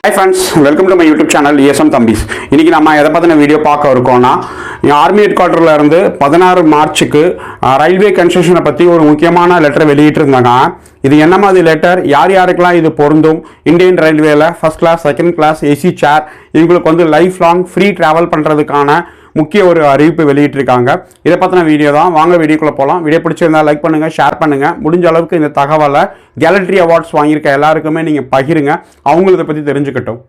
Hi friends, welcome to my YouTube channel ESM Thambis. இன்னைக்கு நம்ம எதை பத்தின வீடியோ பார்க்க இருக்கோம்னா ஆர்மி ஹெட் குவார்ட்டர்ல இருந்து 16 மார்ச்சுக்கு ரயில்வே கன்ஸ்ட்ரக்ஷனை பத்தி ஒரு முக்கியமான லெட்டர் வெளியிட்டிருந்தாங்க. இது என்ன மாதிரி லெட்டர், யார் யாருக்கெல்லாம் இது பொருந்தும், இந்தியன் ரயில்வேல first class, second class, AC chair இவங்களுக்கு வந்து லைஃப் லாங் ஃப்ரீ டிராவல் பண்ணுறதுக்கான முக்கிய ஒரு அறிவிப்பு வெளியிட்டிருக்காங்க. இதை பற்றின வீடியோ தான். வாங்க வீடியோக்குள்ளே போகலாம். வீடியோ பிடிச்சிருந்தா லைக் பண்ணுங்கள், ஷேர் பண்ணுங்கள். முடிஞ்ச அளவுக்கு இந்த தகவலை கேலண்ட்ரி அவார்ட்ஸ் வாங்கியிருக்க எல்லாருக்குமே நீங்கள் பகிருங்க, அவங்களும் இதை பற்றி தெரிஞ்சுக்கட்டும்.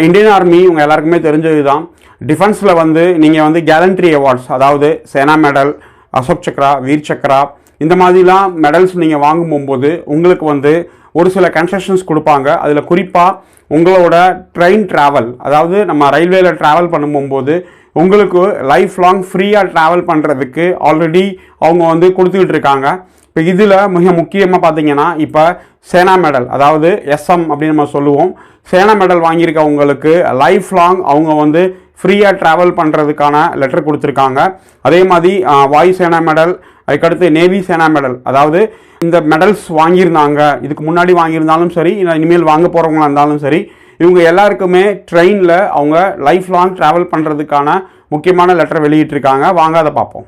இந்தியன் ஆர்மி உங்கள் எல்லாருக்குமே தெரிஞ்சது தான். டிஃபென்ஸில் வந்து நீங்கள் வந்து கேலண்ட்ரி அவார்ட்ஸ், அதாவது சேனா மெடல், அசோக் சக்ரா, வீர் சக்ரா, இந்த மாதிரிலாம் மெடல்ஸ் நீங்கள் வாங்கும் போகும்போது உங்களுக்கு வந்து ஒரு சில கன்செஷன்ஸ் கொடுப்பாங்க. அதில் குறிப்பாக உங்களோட ட்ரெயின் ட்ராவல், அதாவது நம்ம ரயில்வேல ட்ராவல் பண்ணும்போது உங்களுக்கு லைஃப் லாங் ஃப்ரீயாக ட்ராவல் பண்ணுறதுக்கு ஆல்ரெடி அவங்க வந்து கொடுத்துக்கிட்டு இருக்காங்க. இப்போ இதில் மிக முக்கியமாக பார்த்தீங்கன்னா இப்போ சேனா மெடல், அதாவது எஸ்எம் அப்படின்னு நம்ம சொல்லுவோம். சேனா மெடல் வாங்கியிருக்கவங்களுக்கு லைஃப் லாங் அவங்க வந்து ஃப்ரீயாக ட்ராவல் பண்ணுறதுக்கான லெட்டர் கொடுத்துருக்காங்க. அதே மாதிரி வாயு சேனா மெடல், அதுக்கடுத்து நேவி சேனா மெடல், அதாவது இந்த மெடல்ஸ் வாங்கியிருந்தாங்க, இதுக்கு முன்னாடி வாங்கியிருந்தாலும் சரி, இனிமேல் வாங்க போகிறவங்களா இருந்தாலும் சரி, இவங்க எல்லாருக்குமே ட்ரெயினில் அவங்க லைஃப் லாங் ட்ராவல் பண்ணுறதுக்கான முக்கியமான லெட்டர் வெளியிட்டிருக்காங்க. வாங்க அதை பார்ப்போம்.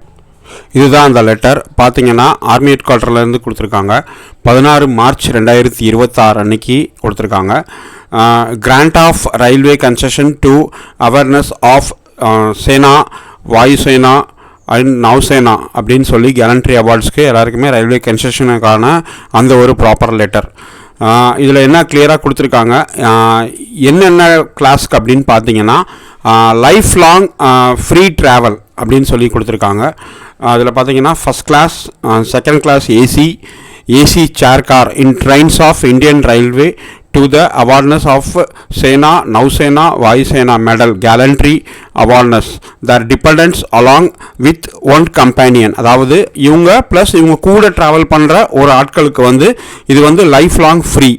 இதுதான் அந்த லெட்டர். பார்த்தீங்கன்னா ஆர்மி ஹெட் குவார்ட்டர்லேருந்து கொடுத்துருக்காங்க. 16 மார்ச் 2026 அன்னைக்கு கொடுத்துருக்காங்க. Grant of railway concession to awareness of Sena, Vayusena and Nausena அப்படின்னு சொல்லி கேலண்ட்ரி அவார்ட்ஸ்க்கு எல்லாருக்குமே ரயில்வே கன்செஷனுக்கான அந்த ஒரு ப்ராப்பர் லெட்டர். இதில் என்ன கிளியராக கொடுத்துருக்காங்க, என்னென்ன கிளாஸ்க்கு அப்படின்னு பார்த்தீங்கன்னா லைஃப் லாங் ஃப்ரீ ட்ராவல் அப்படின்னு சொல்லி கொடுத்துருக்காங்க. அதில் பார்த்தீங்கன்னா first class, second class AC chair car in trains of Indian railway to the awareness of Sena, Nausena, Vayusena medal gallantry awareness their dependents along with one companion. அதாவது இவங்க plus இவங்க கூட travel பண்ணுற ஒரு ஆட்களுக்கு வந்து இது வந்து லைஃப் லாங் ஃப்ரீ.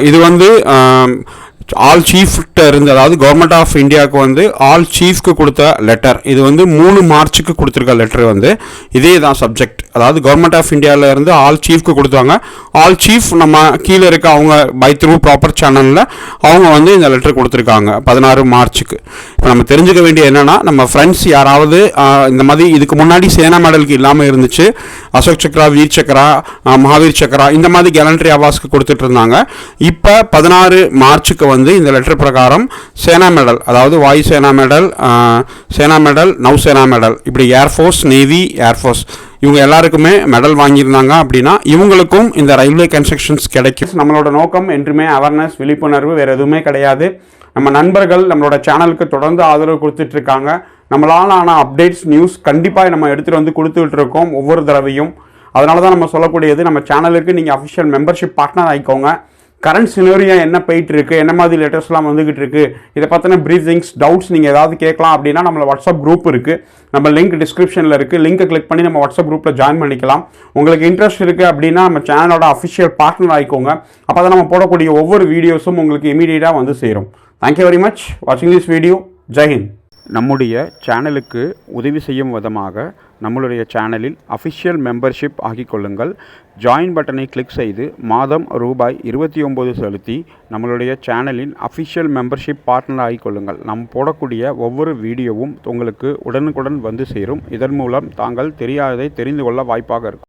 இது வந்து ஆல் சீஃப்கிட்ட இருந்து, அதாவது கவர்மெண்ட் ஆஃப் இந்தியாவுக்கு வந்து ஆல் சீஃப்க்கு கொடுத்த லெட்டர். இது வந்து 3 மார்ச்சுக்கு கொடுத்துருக்க லெட்டர் வந்து இதே தான் சப்ஜெக்ட். அதாவது கவர்மெண்ட் ஆஃப் இந்தியாவில் இருந்து ஆல் சீஃப்க்கு கொடுத்தாங்க. ஆல் சீஃப் நம்ம கீழே இருக்க அவங்க பை த்ரூ ப்ராப்பர் சேனலில் அவங்க வந்து இந்த லெட்டர் கொடுத்துருக்காங்க 16 மார்ச்சுக்கு. இப்போ நம்ம தெரிஞ்சுக்க வேண்டிய என்னென்னா, நம்ம ஃப்ரெண்ட்ஸ் யாராவது இந்த மாதிரி இதுக்கு முன்னாடி சேனா மெடலுக்கு இல்லாமல் இருந்துச்சு, அசோக் சக்ரா, வீர் சக்ரா, மகாவீர் சக்ரா, இந்த மாதிரி கேலண்ட்ரி அவார்ட்ஸ்க்கு கொடுத்துட்டு இருந்தாங்க. இப்போ 16 மார்ச்சுக்கு வந்து இந்த லெட்டர் பிரகாரம் சேனா மெடல், அதாவது வாயு சேனா மெடல், சேனா மெடல், நவ்சேனா மெடல், இப்படி ஏர்ஃபோர்ஸ், நேவி, ஏர்ஃபோர்ஸ் இவங்க எல்லாருக்குமே மெடல் வாங்கியிருந்தாங்க அப்படின்னா இவங்களுக்கும் இந்த ரயில்வே கன்ஸ்ட்ரக்ஷன்ஸ் கிடைக்கும். நம்மளோட நோக்கம் என்றுமே அவேர்னஸ், விழிப்புணர்வு, வேறு எதுவுமே கிடையாது. நம்ம நண்பர்கள் நம்மளோட சேனலுக்கு தொடர்ந்து ஆதரவு கொடுத்துட்ருக்காங்க. நம்மளால் ஆன அப்டேட்ஸ், நியூஸ் கண்டிப்பாக நம்ம எடுத்துகிட்டு வந்து கொடுத்துக்கிட்டு இருக்கோம் ஒவ்வொரு தடவையும். அதனால தான் நம்ம சொல்லக்கூடியது, நம்ம சேனலுக்கு நீங்கள் அஃபிஷியல் மெம்பர்ஷிப் பார்ட்னர் ஆகிக்கோங்க. கரண்ட் சினோரியா என்ன போயிட்டு இருக்கு, என்ன மாதிரி லெட்டர்ஸ்லாம் வந்துகிட்டு இருக்கு, இதை பற்றின ப்ரீஃபிங்ஸ், டவுட்ஸ் நீங்கள் ஏதாவது கேட்கலாம் அப்படின்னா நம்மள வாட்ஸ்அப் குரூப் இருக்குது. நம்ம லிங்க் டிஸ்கிரிப்ஷனில் இருக்குது. லிங்கை கிளிக் பண்ணி நம்ம வாட்ஸ்அப் குரூப்பில் ஜாயின் பண்ணிக்கலாம். உங்களுக்கு இன்ட்ரெஸ்ட் இருக்குது அப்படின்னா நம்ம சேனலோட அஃபிஷியல் பார்ட்னர் ஆகிக்கோங்க. அப்போ தான் நம்ம போடக்கூடிய ஒவ்வொரு வீடியோஸும் உங்களுக்கு இமீடியட்டாக வந்து சேரும். தேங்க்யூ வெரி மச் வாட்சிங் திஸ் வீடியோ. ஜெய்ஹிந்த். நம்முடைய சேனலுக்கு உதவி செய்யும் விதமாக நம்மளுடைய சேனலில் அஃபிஷியல் மெம்பர்ஷிப் ஆகிக்கொள்ளுங்கள். ஜாயின் பட்டனை கிளிக் செய்து மாதம் ரூபாய் 29 செலுத்தி நம்மளுடைய சேனலின் அஃபிஷியல் மெம்பர்ஷிப் பார்ட்னர் ஆகிக்கொள்ளுங்கள். நாம் போடக்கூடிய ஒவ்வொரு வீடியோவும் உங்களுக்கு உடனுக்குடன் வந்து சேரும். இதன் மூலம் தாங்கள் தெரியாததை தெரிந்து கொள்ள வாய்ப்பாக இருக்கும்.